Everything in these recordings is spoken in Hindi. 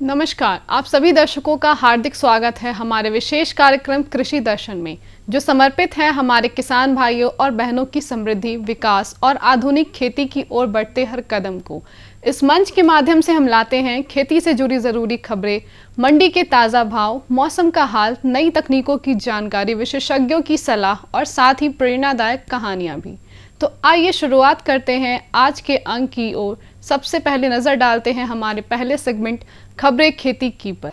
नमस्कार, आप सभी दर्शकों का हार्दिक स्वागत है हमारे विशेष कार्यक्रम कृषि दर्शन में, जो समर्पित है हमारे किसान भाइयों और बहनों की समृद्धि, विकास और आधुनिक खेती की ओर बढ़ते हर कदम को। इस मंच के माध्यम से हम लाते हैं खेती से जुड़ी जरूरी खबरें, मंडी के ताज़ा भाव, मौसम का हाल, नई तकनीकों की जानकारी, विशेषज्ञों की सलाह और साथ ही प्रेरणादायक कहानियां भी। तो आइए शुरुआत करते हैं आज के अंक की ओर। सबसे पहले नजर डालते हैं हमारे पहले सेगमेंट खबरें खेती की पर।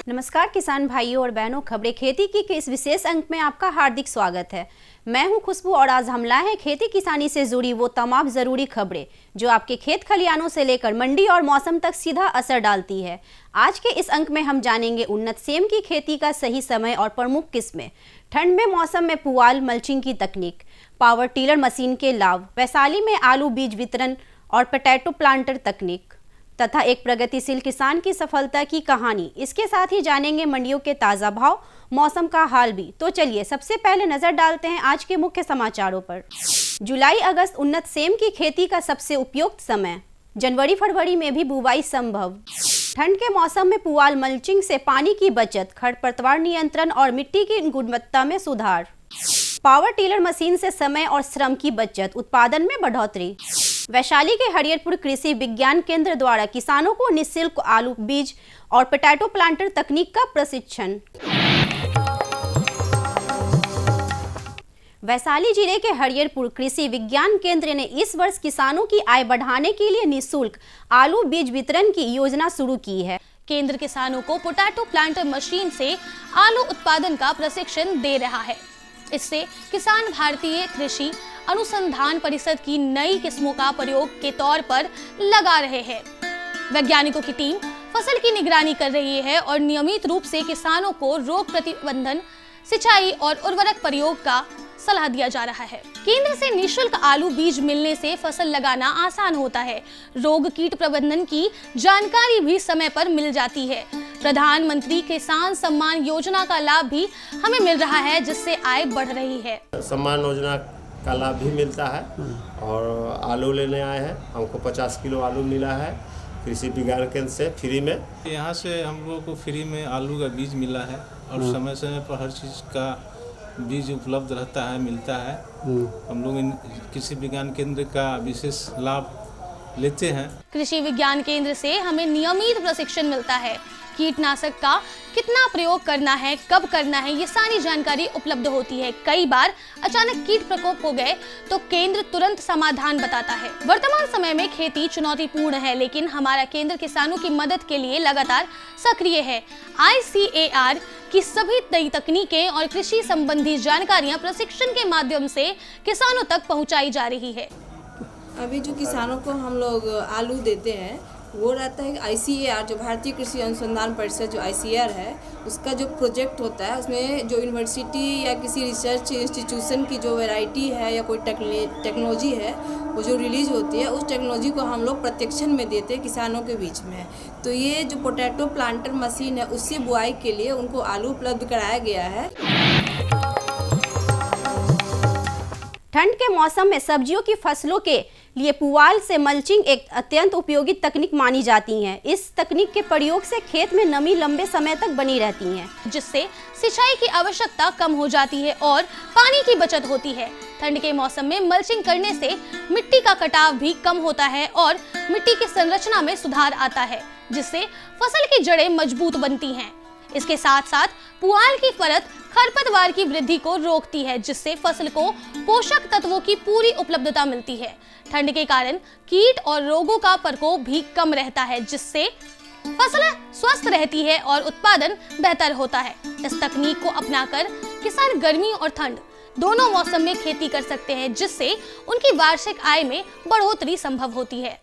नमस्कार किसान भाइयों और बहनों, खबरें खेती की के इस विशेष अंक में आपका हार्दिक स्वागत है। मैं हूं खुशबू और आज हम लाए हैं खेती किसानी से जुड़ी वो तमाम जरूरी खबरें जो आपके खेत खलियानों से लेकर मंडी और मौसम तक सीधा असर डालती है। आज के इस अंक में हम जानेंगे उन्नत सेम की खेती का सही समय और प्रमुख किस्में, ठंड में मौसम में पुआल मल्चिंग की तकनीक, पावर टिलर मशीन के लाभ, वैशाली में आलू बीज वितरण और पोटैटो प्लांटर तकनीक तथा एक प्रगतिशील किसान की सफलता की कहानी। इसके साथ ही जानेंगे मंडियों के ताज़ा भाव, मौसम का हाल भी। तो चलिए सबसे पहले नजर डालते हैं आज के मुख्य समाचारों पर। जुलाई अगस्त उन्नत सेम की खेती का सबसे उपयुक्त समय, जनवरी फरवरी में भी बुवाई संभव। ठंड के मौसम में पुआल मल्चिंग से पानी की बचत, खरपतवार नियंत्रण और मिट्टी की गुणवत्ता में सुधार। पावर टिलर मशीन से समय और श्रम की बचत, उत्पादन में बढ़ोतरी। वैशाली के हरियरपुर कृषि विज्ञान केंद्र द्वारा किसानों को निःशुल्क आलू बीज और पोटैटो प्लांटर तकनीक का प्रशिक्षण। वैशाली जिले के हरियरपुर कृषि विज्ञान केंद्र ने इस वर्ष किसानों की आय बढ़ाने के लिए निःशुल्क आलू बीज वितरण की योजना शुरू की है। केंद्र किसानों को पोटैटो प्लांटर मशीन से आलू उत्पादन का प्रशिक्षण दे रहा है। इससे किसान भारतीय कृषि अनुसंधान परिषद की नई किस्मों का प्रयोग के तौर पर लगा रहे हैं। वैज्ञानिकों की टीम फसल की निगरानी कर रही है और नियमित रूप से किसानों को रोग प्रतिबंधन, सिंचाई और उर्वरक प्रयोग का सलाह दिया जा रहा है। केंद्र से निःशुल्क आलू बीज मिलने से फसल लगाना आसान होता है। रोग कीट प्रबंधन की जानकारी भी समय पर मिल जाती है। प्रधानमंत्री किसान सम्मान योजना का लाभ भी हमें मिल रहा है, जिससे आय बढ़ रही है। सम्मान योजना का लाभ भी मिलता है और आलू लेने आए हैं, हमको 50 किलो आलू मिला है कृषि विज्ञान केंद्र से फ्री में। यहाँ से हम लोग को फ्री में आलू का बीज मिला है और समय समय पर हर चीज़ का बीज उपलब्ध रहता है, मिलता है। हम लोग इन कृषि विज्ञान केंद्र का विशेष लाभ लेते हैं। कृषि विज्ञान केंद्र से हमें नियमित प्रशिक्षण मिलता है। कीटनाशक का कितना प्रयोग करना है, कब करना है, ये सारी जानकारी उपलब्ध होती है। कई बार अचानक कीट प्रकोप हो गए तो केंद्र तुरंत समाधान बताता है। वर्तमान समय में खेती चुनौतीपूर्ण है, लेकिन हमारा केंद्र किसानों की मदद के लिए लगातार सक्रिय है। ICAR की सभी नई तकनीकें और कृषि संबंधी जानकारियां प्रशिक्षण के माध्यम से किसानों तक पहुंचाई जा रही है। अभी जो किसानों को हम लोग आलू देते हैं वो रहता है ICAR, जो भारतीय कृषि अनुसंधान परिषद जो ICAR है, उसका जो प्रोजेक्ट होता है उसमें जो यूनिवर्सिटी या किसी रिसर्च इंस्टीट्यूशन की जो वैरायटी है या कोई टेक्नोलॉजी है वो जो रिलीज होती है, उस टेक्नोलॉजी को हम लोग प्रशिक्षण में देते हैं किसानों के बीच में। तो ये जो पोटैटो प्लांटर मशीन है उससे बुआई के लिए उनको आलू उपलब्ध कराया गया है। ठंड के मौसम में सब्जियों की फसलों के लिए पुआल से मल्चिंग एक अत्यंत उपयोगी तकनीक मानी जाती है। इस तकनीक के प्रयोग से खेत में नमी लंबे समय तक बनी रहती है, जिससे सिंचाई की आवश्यकता कम हो जाती है और पानी की बचत होती है। ठंड के मौसम में मल्चिंग करने से मिट्टी का कटाव भी कम होता है और मिट्टी की संरचना में सुधार आता है, जिससे फसल की जड़ें मजबूत बनती हैं। इसके साथ साथ पुआल की परत खरपतवार की वृद्धि को रोकती है, जिससे फसल को पोषक तत्वों की पूरी उपलब्धता मिलती है। ठंड के कारण कीट और रोगों का प्रकोप भी कम रहता है, जिससे फसल स्वस्थ रहती है और उत्पादन बेहतर होता है। इस तकनीक को अपनाकर किसान गर्मी और ठंड दोनों मौसम में खेती कर सकते हैं, जिससे उनकी वार्षिक आय में बढ़ोतरी संभव होती है।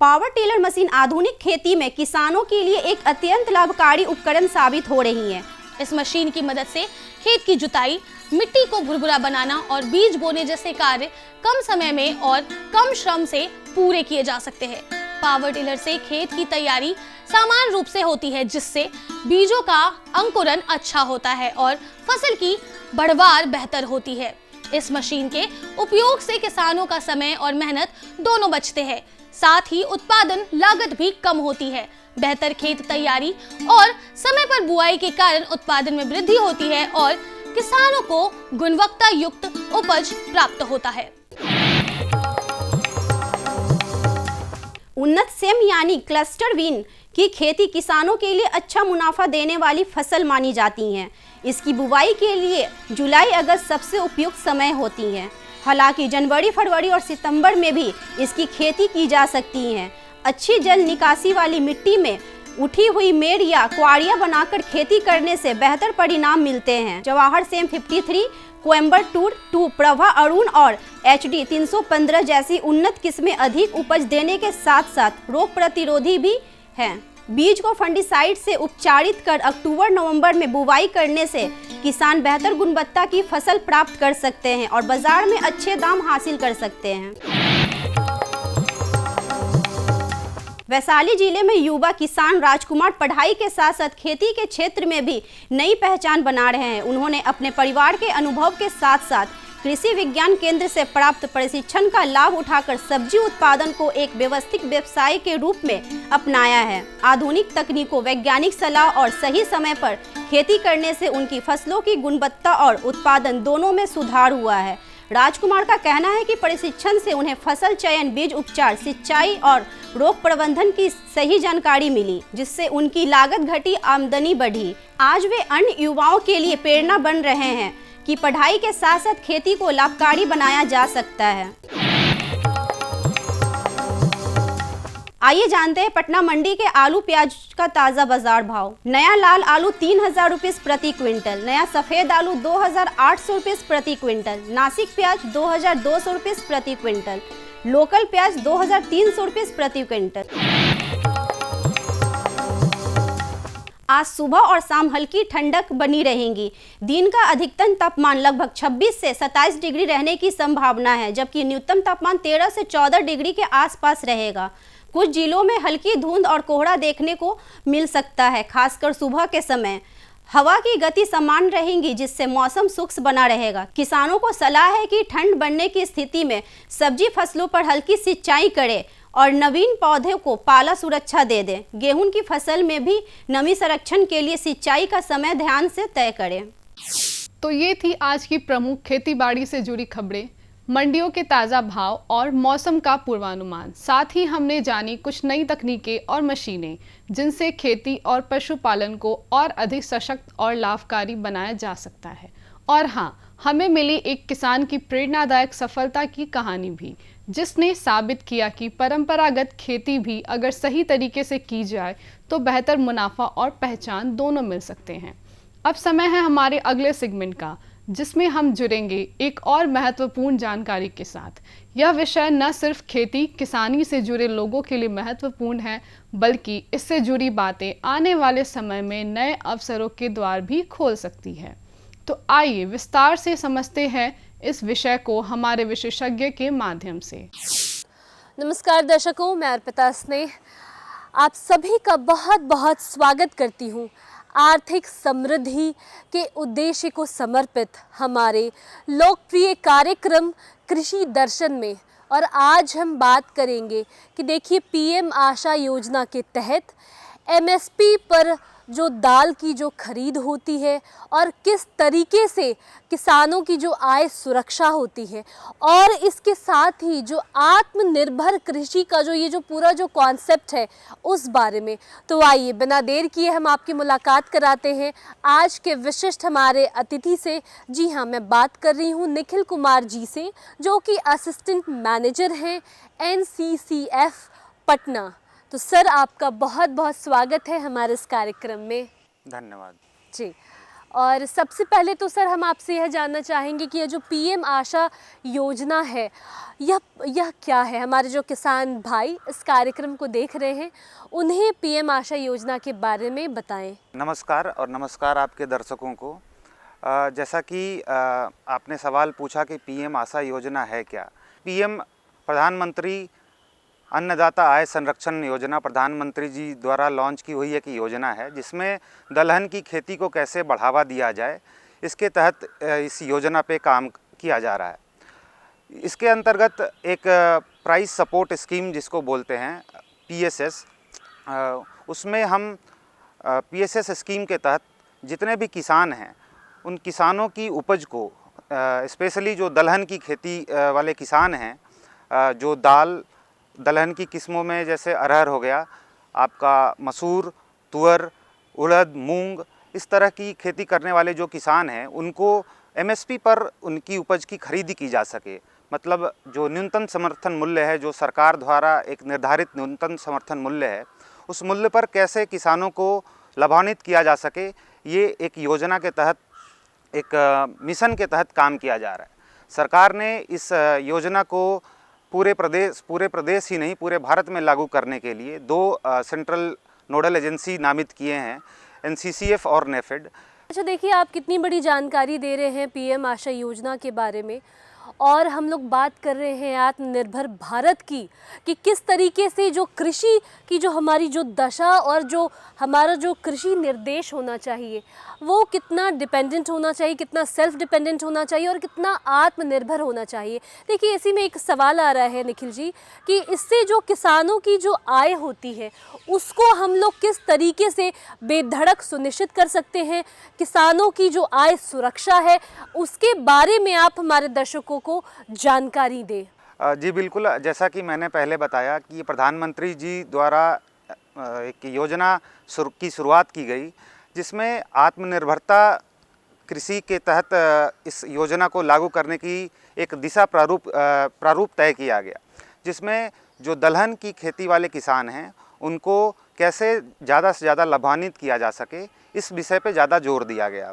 पावर टिलर मशीन आधुनिक खेती में किसानों के लिए एक अत्यंत लाभकारी उपकरण साबित हो रही है। इस मशीन की मदद से खेत की जुताई, मिट्टी को भुरभुरा बनाना और बीज बोने जैसे कार्य कम समय में और कम श्रम से पूरे किए जा सकते हैं। पावर टिलर से खेत की तैयारी समान रूप से होती है, जिससे बीजों का अंकुरन अच्छा होता है और फसल की बढ़वार बेहतर होती है। इस मशीन के उपयोग से किसानों का समय और मेहनत दोनों बचते हैं, साथ ही उत्पादन लागत भी कम होती है। बेहतर खेत तैयारी और समय पर बुआई के कारण उत्पादन में वृद्धि होती है और किसानों को गुणवत्ता युक्त उपज प्राप्त होता है। उन्नत सेम यानी क्लस्टर बीन की खेती किसानों के लिए अच्छा मुनाफा देने वाली फसल मानी जाती है। इसकी बुवाई के लिए जुलाई अगस्त सबसे उपयुक्त समय होती है। हालांकि जनवरी फरवरी और सितंबर में भी इसकी खेती की जा सकती है। अच्छी जल निकासी वाली मिट्टी में उठी हुई मेड़ या क्वारियां बनाकर खेती करने से बेहतर परिणाम मिलते हैं। जवाहर सेम 53, कोयम्बटूर 2, प्रभा अरुण और HD 315 जैसी उन्नत किस्में अधिक उपज देने के साथ साथ रोग प्रतिरोधी भी हैं। बीज को फंडिसाइड से उपचारित कर अक्टूबर-नवंबर में बुवाई करने से किसान बेहतर गुणवत्ता की फसल प्राप्त कर सकते हैं और बाजार में अच्छे दाम हासिल कर सकते हैं। वैशाली जिले में युवा किसान राजकुमार पढ़ाई के साथ साथ खेती के क्षेत्र में भी नई पहचान बना रहे हैं। उन्होंने अपने परिवार के अनुभव के साथ साथ कृषि विज्ञान केंद्र से प्राप्त प्रशिक्षण का लाभ उठाकर सब्जी उत्पादन को एक व्यवस्थित व्यवसाय के रूप में अपनाया है। आधुनिक तकनीकों, वैज्ञानिक सलाह और सही समय पर खेती करने से उनकी फसलों की गुणवत्ता और उत्पादन दोनों में सुधार हुआ है। राजकुमार का कहना है कि प्रशिक्षण से उन्हें फसल चयन, बीज उपचार, सिंचाई और रोग प्रबंधन की सही जानकारी मिली, जिससे उनकी लागत घटी, आमदनी बढ़ी। आज वे अन्य युवाओं के लिए प्रेरणा बन रहे हैं कि पढ़ाई के साथ साथ खेती को लाभकारी बनाया जा सकता है। आइए जानते हैं पटना मंडी के आलू प्याज का ताज़ा बाजार भाव। नया लाल आलू 3000 रुपये प्रति क्विंटल, नया सफ़ेद आलू 2800 रुपये प्रति क्विंटल, नासिक प्याज 2200 रुपये प्रति क्विंटल, लोकल प्याज 2300 रुपये प्रति क्विंटल। आज सुबह और शाम हल्की ठंडक बनी रहेगी। दिन का अधिकतम तापमान लगभग 26 से 27 डिग्री रहने की संभावना है, जबकि न्यूनतम तापमान 13 से 14 डिग्री के आसपास रहेगा। कुछ जिलों में हल्की धुंध और कोहरा देखने को मिल सकता है, खासकर सुबह के समय। हवा की गति समान रहेगी, जिससे मौसम शुष्क बना रहेगा। किसानों को सलाह है कि ठंड बढ़ने की स्थिति में सब्जी फसलों पर हल्की सिंचाई करें और नवीन पौधे को पाला सुरक्षा दे दें। गेहूं की फसल में भी नमी संरक्षण के लिए सिंचाई का समय ध्यान से तय करें। तो ये थी आज की प्रमुख खेती बाड़ी से जुड़ी खबरें, मंडियों के ताज़ा भाव और मौसम का पूर्वानुमान। साथ ही हमने जानी कुछ नई तकनीकें और मशीनें जिनसे खेती और पशुपालन को और अधिक सशक्त और लाभकारी बनाया जा सकता है। और हाँ, हमें मिली एक किसान की प्रेरणादायक सफलता की कहानी भी, जिसने साबित किया कि परंपरागत खेती भी अगर सही तरीके से की जाए तो बेहतर मुनाफा और पहचान दोनों मिल सकते हैं। अब समय है हमारे अगले सेगमेंट का, जिसमें हम जुड़ेंगे एक और महत्वपूर्ण जानकारी के साथ। यह विषय न सिर्फ खेती किसानी से जुड़े लोगों के लिए महत्वपूर्ण है, बल्कि इससे जुड़ी बातें आने वाले समय में नए अवसरों के द्वार भी खोल सकती है। तो आइए विस्तार से समझते हैं इस विषय को हमारे विशेषज्ञ के माध्यम से। नमस्कार दर्शकों, मैं अर्पिता स्नेह आप सभी का बहुत बहुत स्वागत करती हूँ आर्थिक समृद्धि के उद्देश्य को समर्पित हमारे लोकप्रिय कार्यक्रम कृषि दर्शन में। और आज हम बात करेंगे कि देखिए, पीएम आशा योजना के तहत एमएसपी पर जो दाल की जो खरीद होती है और किस तरीके से किसानों की जो आय सुरक्षा होती है, और इसके साथ ही जो आत्मनिर्भर कृषि का जो ये जो पूरा जो कॉन्सेप्ट है उस बारे में। तो आइए बिना देर किए हम आपकी मुलाकात कराते हैं आज के विशिष्ट हमारे अतिथि से। जी हाँ, मैं बात कर रही हूँ निखिल कुमार जी से, जो कि असिस्टेंट मैनेजर हैं NCCF पटना। तो सर, आपका बहुत बहुत स्वागत है हमारे इस कार्यक्रम में। धन्यवाद जी। और सबसे पहले तो सर हम आपसे यह जानना चाहेंगे कि यह जो पीएम आशा योजना है यह क्या है। हमारे जो किसान भाई इस कार्यक्रम को देख रहे हैं उन्हें पीएम आशा योजना के बारे में बताएं। नमस्कार, और नमस्कार आपके दर्शकों को। जैसा कि आपने सवाल पूछा कि पीएम आशा योजना है क्या। पीएम प्रधानमंत्री अन्नदाता आय संरक्षण योजना प्रधानमंत्री जी द्वारा लॉन्च की हुई एक योजना है, जिसमें दलहन की खेती को कैसे बढ़ावा दिया जाए, इसके तहत इस योजना पे काम किया जा रहा है। इसके अंतर्गत एक प्राइस सपोर्ट स्कीम जिसको बोलते हैं PSS, उसमें हम PSS स्कीम के तहत जितने भी किसान हैं उन किसानों की उपज को, स्पेशली जो दलहन की खेती वाले किसान हैं, जो दलहन की किस्मों में जैसे अरहर हो गया, आपका मसूर, तुअर, उड़द, मूंग, इस तरह की खेती करने वाले जो किसान हैं उनको MSP पर उनकी उपज की खरीदी की जा सके। मतलब जो न्यूनतम समर्थन मूल्य है, जो सरकार द्वारा एक निर्धारित न्यूनतम समर्थन मूल्य है, उस मूल्य पर कैसे किसानों को लाभान्वित किया जा सके, ये एक योजना के तहत, एक मिशन के तहत काम किया जा रहा है। सरकार ने इस योजना को पूरे प्रदेश ही नहीं पूरे भारत में लागू करने के लिए 2 सेंट्रल नोडल एजेंसी नामित किए हैं, NCCF और NAFED। अच्छा, देखिए आप कितनी बड़ी जानकारी दे रहे हैं PM आशा योजना के बारे में, और हम लोग बात कर रहे हैं आत्मनिर्भर भारत की, कि किस तरीके से जो कृषि की जो हमारी जो दशा और जो हमारा जो कृषि निर्देश होना चाहिए वो कितना डिपेंडेंट होना चाहिए, कितना सेल्फ डिपेंडेंट होना चाहिए और कितना आत्मनिर्भर होना चाहिए। देखिए इसी में एक सवाल आ रहा है निखिल जी, कि इससे जो किसानों की जो आय होती है उसको हम लोग किस तरीके से बेधड़क सुनिश्चित कर सकते हैं, किसानों की जो आय सुरक्षा है उसके बारे में आप हमारे दर्शकों को जानकारी दें। जी बिल्कुल, जैसा कि मैंने पहले बताया कि प्रधानमंत्री जी द्वारा एक योजना की शुरुआत की गई, जिसमें आत्मनिर्भरता कृषि के तहत इस योजना को लागू करने की एक दिशा प्रारूप तय किया गया, जिसमें जो दलहन की खेती वाले किसान हैं उनको कैसे ज़्यादा से ज़्यादा लाभान्वित किया जा सके, इस विषय पे ज़्यादा जोर दिया गया।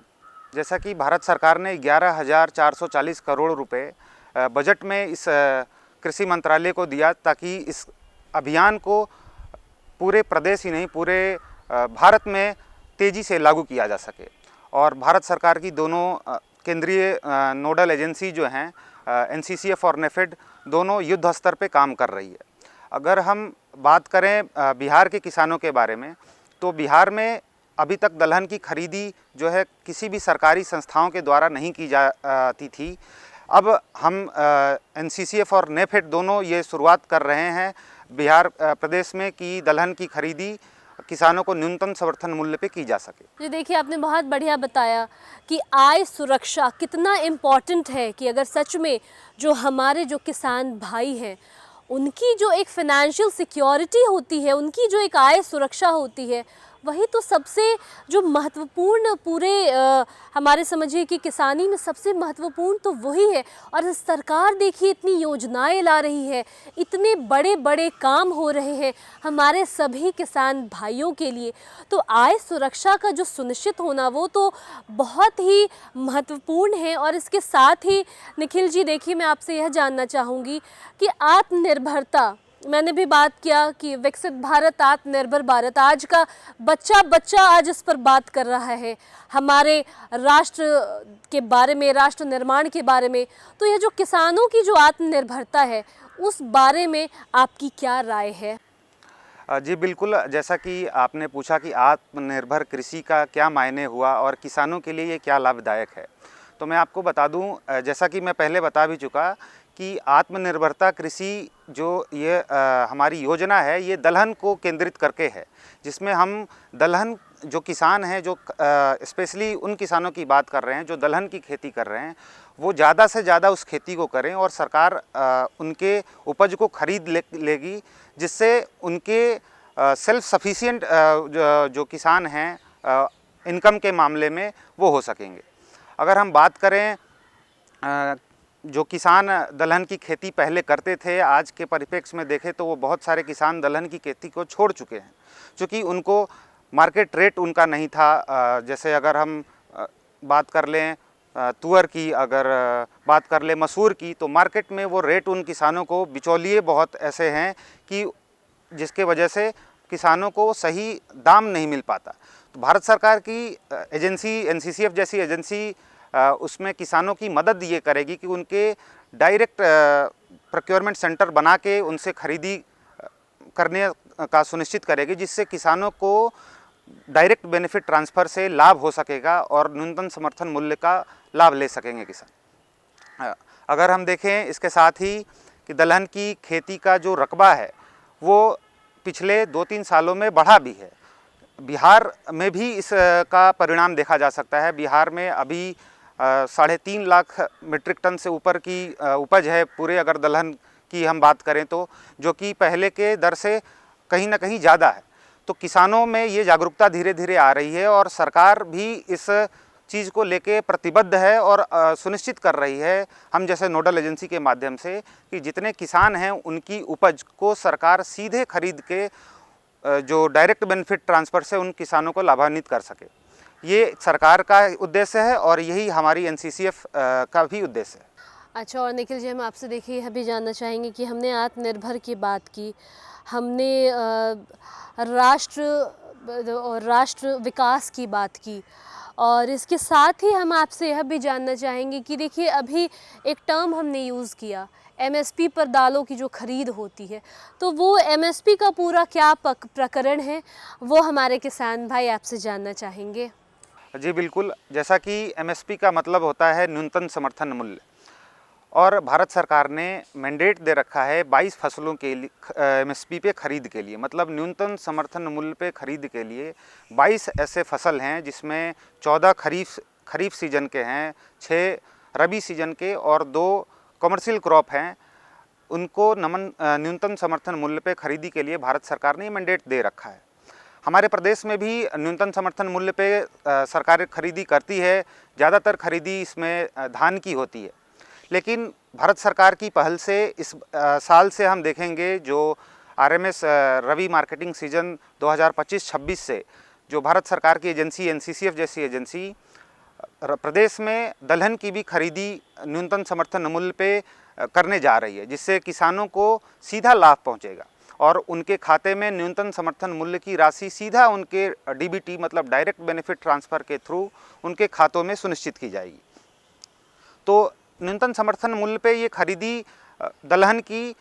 जैसा कि भारत सरकार ने 11,440 करोड़ रुपए बजट में इस कृषि मंत्रालय को दिया, ताकि इस अभियान को पूरे प्रदेश ही नहीं पूरे भारत में तेज़ी से लागू किया जा सके। और भारत सरकार की दोनों केंद्रीय नोडल एजेंसी जो हैं NCCF और NAFED, दोनों युद्ध स्तर पे काम कर रही है। अगर हम बात करें बिहार के किसानों के बारे में, तो बिहार में अभी तक दलहन की खरीदी जो है किसी भी सरकारी संस्थाओं के द्वारा नहीं की जाती थी। अब हम NCCF और NAFED दोनों ये शुरुआत कर रहे हैं बिहार प्रदेश में कि दलहन की खरीदी किसानों को न्यूनतम समर्थन मूल्य पे की जा सके। जी देखिए, आपने बहुत बढ़िया बताया कि आय सुरक्षा कितना इम्पॉर्टेंट है, कि अगर सच में जो हमारे जो किसान भाई हैं उनकी जो एक फाइनेंशियल सिक्योरिटी होती है, उनकी जो एक आय सुरक्षा होती है, वही तो सबसे जो महत्वपूर्ण पूरे हमारे समझिए कि किसानी में सबसे महत्वपूर्ण तो वही है। और सरकार देखिए इतनी योजनाएं ला रही है, इतने बड़े बड़े काम हो रहे हैं हमारे सभी किसान भाइयों के लिए, तो आय सुरक्षा का जो सुनिश्चित होना वो तो बहुत ही महत्वपूर्ण है। और इसके साथ ही निखिल जी देखिए, मैं आपसे यह जानना चाहूँगी कि आत्मनिर्भरता, मैंने भी बात किया कि विकसित भारत, आत्मनिर्भर भारत, आज का बच्चा आज इस पर बात कर रहा है हमारे राष्ट्र के बारे में, राष्ट्र निर्माण के बारे में। तो ये जो किसानों की जो आत्मनिर्भरता है उस बारे में आपकी क्या राय है? जी बिल्कुल, जैसा कि आपने पूछा कि आत्मनिर्भर कृषि का क्या मायने हुआ और किसानों के लिए ये क्या लाभदायक है, तो मैं आपको बता दूं, जैसा कि मैं पहले बता भी चुका कि आत्मनिर्भरता कृषि जो ये हमारी योजना है, ये दलहन को केंद्रित करके है, जिसमें हम दलहन जो किसान हैं, जो स्पेशली उन किसानों की बात कर रहे हैं जो दलहन की खेती कर रहे हैं, वो ज़्यादा से ज़्यादा उस खेती को करें और सरकार उनके उपज को खरीद लेगी, जिससे उनके सेल्फ सफिशिएंट जो किसान हैं इनकम के मामले में वो हो सकेंगे। अगर हम बात करें जो किसान दलहन की खेती पहले करते थे, आज के परिप्रेक्ष्य में देखें तो वो बहुत सारे किसान दलहन की खेती को छोड़ चुके हैं, क्योंकि उनको मार्केट रेट उनका नहीं था। जैसे अगर हम बात कर लें तुअर की, अगर बात कर लें मसूर की, तो मार्केट में वो रेट उन किसानों को, बिचौलिए बहुत ऐसे हैं कि जिसके वजह से किसानों को सही दाम नहीं मिल पाता। तो भारत सरकार की एजेंसी NCCF जैसी एजेंसी उसमें किसानों की मदद ये करेगी कि उनके डायरेक्ट प्रोक्योरमेंट सेंटर बना के उनसे खरीदी करने का सुनिश्चित करेगी, जिससे किसानों को डायरेक्ट बेनिफिट ट्रांसफ़र से लाभ हो सकेगा और न्यूनतम समर्थन मूल्य का लाभ ले सकेंगे किसान। अगर हम देखें इसके साथ ही कि दलहन की खेती का जो रकबा है वो पिछले 2-3 सालों में बढ़ा भी है। बिहार में भी इसका परिणाम देखा जा सकता है। बिहार में अभी 3.5 लाख मीट्रिक टन से ऊपर की उपज है पूरे, अगर दलहन की हम बात करें तो, जो कि पहले के दर से कहीं ना कहीं ज़्यादा है। तो किसानों में ये जागरूकता धीरे धीरे आ रही है और सरकार भी इस चीज़ को लेके प्रतिबद्ध है और सुनिश्चित कर रही है, हम जैसे नोडल एजेंसी के माध्यम से, कि जितने किसान हैं उनकी उपज को सरकार सीधे खरीद के जो डायरेक्ट बेनिफिट ट्रांसफ़र से उन किसानों को लाभान्वित कर सके। ये सरकार का उद्देश्य है और यही हमारी NCCF का भी उद्देश्य है। अच्छा, और निखिल जी, हम आपसे देखिए यह भी जानना चाहेंगे कि हमने आत्मनिर्भर की बात की, हमने राष्ट्र विकास की बात की, और इसके साथ ही हम आपसे यह भी जानना चाहेंगे कि देखिए अभी एक टर्म हमने यूज़ किया, MSP पर दालों की जो खरीद होती है, तो वो MSP का पूरा क्या प्रकरण है, वो हमारे किसान भाई आपसे जानना चाहेंगे। जी बिल्कुल, जैसा कि MSP का मतलब होता है न्यूनतम समर्थन मूल्य, और भारत सरकार ने मैंडेट दे रखा है 22 फसलों के लिए MSP पे खरीद के लिए, मतलब न्यूनतम समर्थन मूल्य पे खरीद के लिए 22 ऐसे फसल हैं जिसमें 14 खरीफ सीजन के हैं, 6 रबी सीजन के और 2 कमर्शियल क्रॉप हैं। उनको न्यूनतम समर्थन मूल्य पे खरीदी के लिए भारत सरकार ने मैंडेट दे रखा है। हमारे प्रदेश में भी न्यूनतम समर्थन मूल्य पे सरकार खरीदी करती है। ज़्यादातर खरीदी इसमें धान की होती है, लेकिन भारत सरकार की पहल से इस साल से हम देखेंगे जो RMS रबी मार्केटिंग सीजन 2025-26 से जो भारत सरकार की एजेंसी NCCF जैसी एजेंसी प्रदेश में दलहन की भी खरीदी न्यूनतम समर्थन मूल्य पे करने जा रही है, जिससे किसानों को सीधा लाभ पहुंचेगा और उनके खाते में न्यूनतम समर्थन मूल्य की राशि सीधा उनके DBT मतलब डायरेक्ट बेनिफिट ट्रांसफ़र के थ्रू उनके खातों में सुनिश्चित की जाएगी। तो न्यूनतम समर्थन मूल्य पे ये खरीदी दलहन की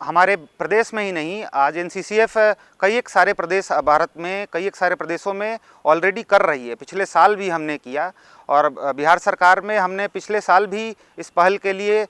हमारे प्रदेश में ही नहीं, आज NCCF कई एक सारे प्रदेश भारत में कई एक सारे प्रदेशों में ऑलरेडी कर रही है। पिछले साल भी हमने किया और बिहार सरकार में हमने पिछले साल भी इस पहल के लिए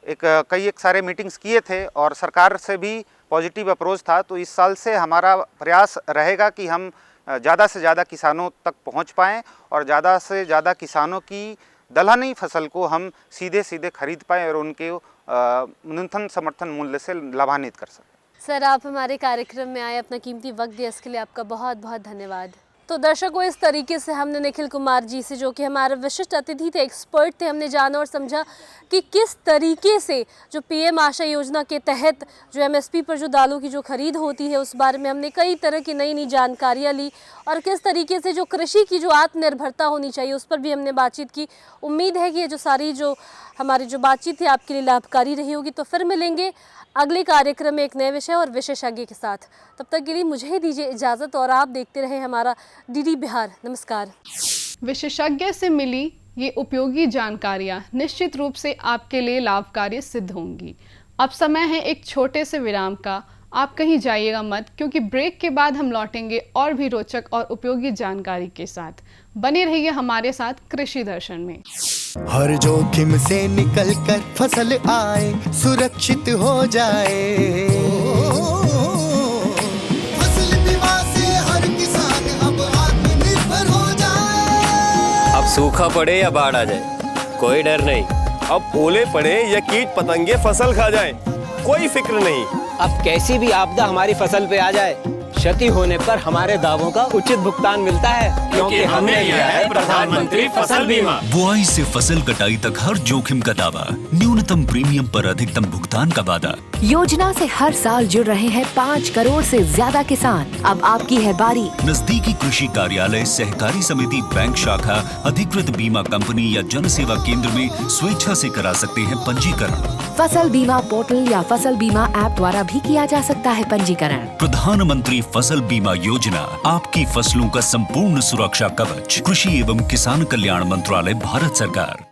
कई एक सारे मीटिंग्स किए थे और सरकार से भी पॉजिटिव अप्रोच था। तो इस साल से हमारा प्रयास रहेगा कि हम ज़्यादा से ज़्यादा किसानों तक पहुंच पाएँ और ज़्यादा से ज़्यादा किसानों की दलहनी फसल को हम सीधे सीधे खरीद पाएँ और उनके न्यूनतम समर्थन मूल्य से लाभान्वित कर सकें। सर, आप हमारे कार्यक्रम में आए, अपना कीमती वक्त दिया, इसके लिए आपका बहुत बहुत धन्यवाद। तो दर्शकों, इस तरीके से हमने निखिल कुमार जी से, जो कि हमारे विशिष्ट अतिथि थे, एक्सपर्ट थे, हमने जाना और समझा कि किस तरीके से जो PM आशा योजना के तहत जो MSP पर जो दालों की जो खरीद होती है उस बारे में हमने कई तरह की नई नई जानकारियाँ ली और किस तरीके से जो कृषि की जो आत्मनिर्भरता होनी चाहिए उस पर भी हमने बातचीत की। उम्मीद है कि ये जो सारी जो हमारी जो बातचीत थी आपके लिए लाभकारी रही होगी। तो फिर मिलेंगे अगले कार्यक्रम में एक नए विषय और विशेषज्ञ के साथ। तब तक के लिए मुझे ही दीजिए इजाज़त और आप देखते रहें हमारा DD बिहार। नमस्कार। विशेषज्ञ से मिली ये उपयोगी जानकारियाँ निश्चित रूप से आपके लिए लाभकारी सिद्ध होंगी। अब समय है एक छोटे से विराम का, आप कहीं जाइएगा मत, क्योंकि ब्रेक के बाद हम लौटेंगे और भी रोचक और उपयोगी जानकारी के साथ। बने रहिए हमारे साथ कृषि दर्शन में। हर जोखिम से निकल कर फसल आए, सुरक्षित हो जाए, फसल बीमा से हर किसान अब आत्मनिर्भर हो जाए। अब सूखा पड़े या बाढ़ आ जाए कोई डर नहीं, अब ओले पड़े या कीट पतंगे फसल खा जाए कोई फिक्र नहीं। अब कैसी भी आपदा हमारी फसल पे आ जाए, क्षति होने पर हमारे दावों का उचित भुगतान मिलता है, क्योंकि हमने लिया है प्रधानमंत्री फसल बीमा। बुआई से फसल कटाई तक हर जोखिम का दावा, न्यूनतम प्रीमियम पर अधिकतम भुगतान का वादा। योजना से हर साल जुड़ रहे हैं 5 करोड़ से ज्यादा किसान। अब आपकी है बारी। नजदीकी कृषि कार्यालय, सहकारी समिति, बैंक शाखा, अधिकृत बीमा कंपनी या जन सेवा केंद्र में स्वेच्छा से करा सकते हैं पंजीकरण। फसल बीमा पोर्टल या फसल बीमा ऐप द्वारा भी किया जा सकता है पंजीकरण। प्रधानमंत्री फसल बीमा योजना, आपकी फसलों का संपूर्ण सुरक्षा कवच। कृषि एवं किसान कल्याण मंत्रालय, भारत सरकार।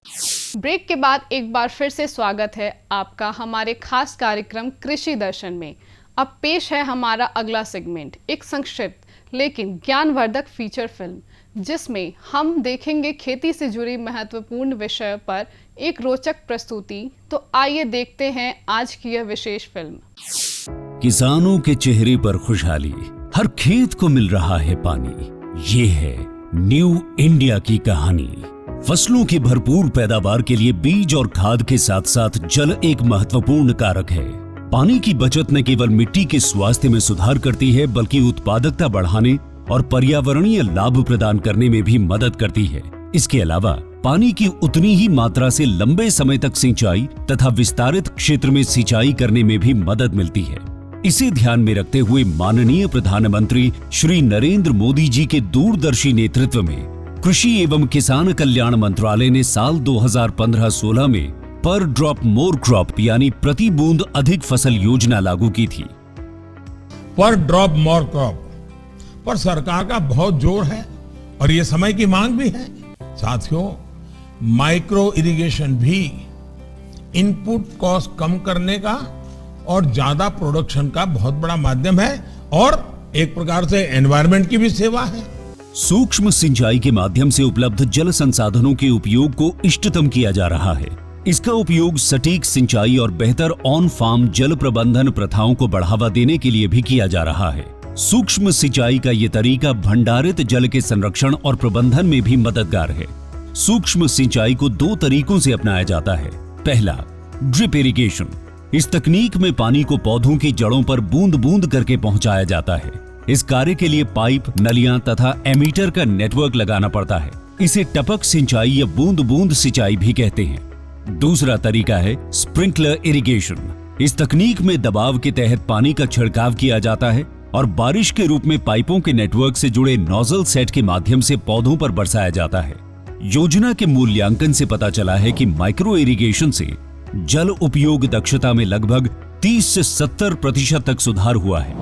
ब्रेक के बाद एक बार फिर से स्वागत है आपका हमारे खास कार्यक्रम कृषि दर्शन में। अब पेश है हमारा अगला सेगमेंट, एक संक्षिप्त लेकिन ज्ञानवर्धक फीचर फिल्म, जिसमें हम देखेंगे खेती से जुड़ी महत्वपूर्ण विषय पर एक रोचक प्रस्तुति। तो आइए देखते हैं आज की यह विशेष फिल्म। किसानों के चेहरे पर खुशहाली, हर खेत को मिल रहा है पानी। ये है न्यू इंडिया की कहानी। फसलों की भरपूर पैदावार के लिए बीज और खाद के साथ साथ जल एक महत्वपूर्ण कारक है। पानी की बचत न केवल मिट्टी के स्वास्थ्य में सुधार करती है, बल्कि उत्पादकता बढ़ाने और पर्यावरणीय लाभ प्रदान करने में भी मदद करती है। इसके अलावा पानी की उतनी ही मात्रा से लंबे समय तक सिंचाई तथा विस्तारित क्षेत्र में सिंचाई करने में भी मदद मिलती है। इसे ध्यान में रखते हुए माननीय प्रधानमंत्री श्री नरेंद्र मोदी जी के दूरदर्शी नेतृत्व में कृषि एवं किसान कल्याण मंत्रालय ने साल 2015-16 में पर ड्रॉप मोर क्रॉप यानी प्रति बूंद अधिक फसल योजना लागू की थी। पर ड्रॉप मोर क्रॉप पर सरकार का बहुत जोर है और ये समय की मांग भी है। साथियों, माइक्रो इरिगेशन भी इनपुट कॉस्ट कम करने का और ज्यादा प्रोडक्शन का बहुत बड़ा माध्यम है और एक प्रकार से एनवायरनमेंट की भी सेवा है। सूक्ष्म सिंचाई के माध्यम से उपलब्ध जल संसाधनों के उपयोग को इष्टतम किया जा रहा है। इसका उपयोग सटीक सिंचाई और बेहतर ऑन फार्म जल प्रबंधन प्रथाओं को बढ़ावा देने के लिए भी किया जा रहा है। सूक्ष्म सिंचाई का ये तरीका भंडारित जल के संरक्षण और प्रबंधन में भी मददगार है। सूक्ष्म सिंचाई को 2 तरीकों से अपनाया जाता है। पहला, ड्रिप इरिगेशन। इस तकनीक में पानी को पौधों की जड़ों पर बूंद बूंद करके पहुंचाया जाता है। इस कार्य के लिए पाइप, नलियां तथा एमीटर का नेटवर्क लगाना पड़ता है। इसे टपक सिंचाई या बूंद बूंद सिंचाई भी कहते हैं। दूसरा तरीका है स्प्रिंकलर इरिगेशन। इस तकनीक में दबाव के तहत पानी का छिड़काव किया जाता है और बारिश के रूप में पाइपों के नेटवर्क से जुड़े नोजल सेट के माध्यम से पौधों पर बरसाया जाता है। योजना के मूल्यांकन से पता चला है कि माइक्रो इरिगेशन से जल उपयोग दक्षता में लगभग 30 से 70% तक सुधार हुआ है।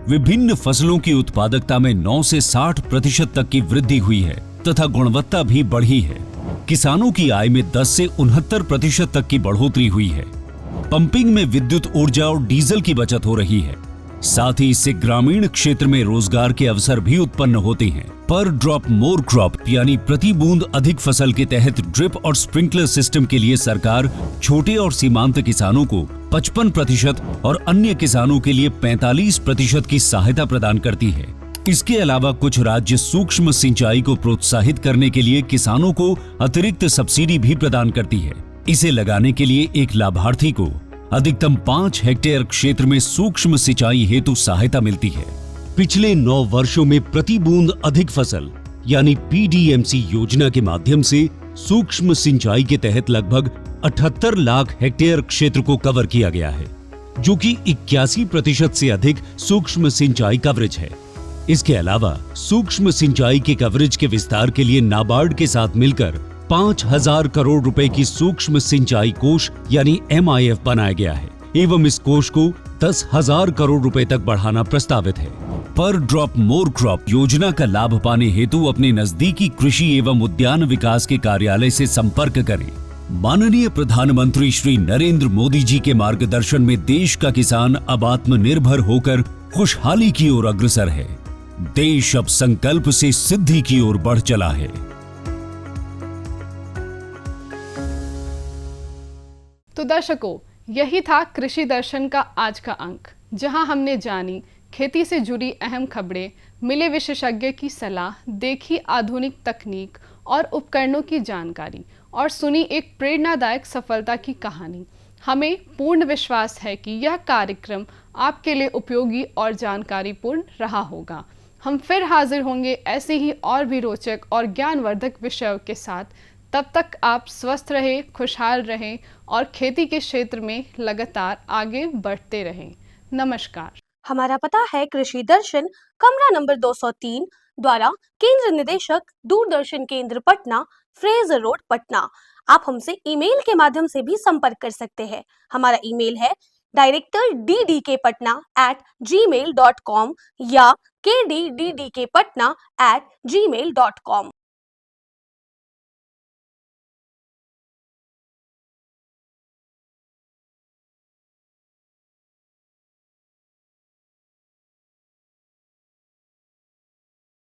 विभिन्न फसलों की उत्पादकता में 9 से 60% तक की वृद्धि हुई है तथा गुणवत्ता भी बढ़ी है। किसानों की आय में 10 से 69% तक की बढ़ोतरी हुई है। पंपिंग में विद्युत ऊर्जा और डीजल की बचत हो रही है। साथ ही इससे ग्रामीण क्षेत्र में रोजगार के अवसर भी उत्पन्न होते हैं। पर ड्रॉप मोर क्रॉप यानी प्रति बूंद अधिक फसल के तहत ड्रिप और स्प्रिंकलर सिस्टम के लिए सरकार छोटे और सीमांत किसानों को 55% और अन्य किसानों के लिए 45% की सहायता प्रदान करती है। इसके अलावा कुछ राज्य सूक्ष्म सिंचाई को प्रोत्साहित करने के लिए किसानों को अतिरिक्त सब्सिडी भी प्रदान करती है। इसे लगाने के लिए एक लाभार्थी को अधिकतम 5 हेक्टेयर क्षेत्र में सूक्ष्म सिंचाई हेतु सहायता मिलती है। पिछले 9 वर्षों में प्रति बूंद अधिक फसल यानी पीडीएमसी योजना के माध्यम से सूक्ष्म सिंचाई के तहत लगभग 78 लाख हेक्टेयर क्षेत्र को कवर किया गया है, जो कि 81% से अधिक सूक्ष्म सिंचाई कवरेज है। इसके अलावा सूक्ष्म सिंचाई के कवरेज के विस्तार के लिए नाबार्ड के साथ मिलकर 5000 करोड़ रुपए की सूक्ष्म सिंचाई कोष यानी MIF बनाया गया है एवं इस कोष को 10,000 करोड़ रुपए तक बढ़ाना प्रस्तावित है। पर ड्रॉप मोर क्रॉप योजना का लाभ पाने हेतु अपने नजदीकी कृषि एवं उद्यान विकास के कार्यालय से संपर्क करें। माननीय प्रधानमंत्री श्री नरेंद्र मोदी जी के मार्गदर्शन में देश का किसान अब आत्मनिर्भर होकर खुशहाली की ओर अग्रसर है। देश अब संकल्प से सिद्धि की ओर बढ़ चला है। तो दर्शकों, यही था कृषि दर्शन का आज का अंक, जहां हमने जानी खेती से जुड़ी अहम खबरें, मिले विशेषज्ञ की सलाह, देखी आधुनिक तकनीक और उपकरणों की जानकारी और सुनी एक प्रेरणादायक सफलता की कहानी। हमें पूर्ण विश्वास है कि यह कार्यक्रम आपके लिए उपयोगी और जानकारीपूर्ण रहा होगा। हम फिर हाजिर होंगे ऐसे ही और भी रोचक और ज्ञानवर्धक विषयों के साथ। तब तक आप स्वस्थ रहें, खुशहाल रहें और खेती के क्षेत्र में लगातार आगे बढ़ते रहें। नमस्कार। हमारा पता है कृषि दर्शन, कमरा नंबर 203 द्वारा केंद्र निदेशक, दूरदर्शन केंद्र पटना, फ्रेजर रोड, पटना। आप हमसे ईमेल के माध्यम से भी संपर्क कर सकते हैं। हमारा ईमेल है directorddkpatna@gmail.com या kddkpatna@gmail.com।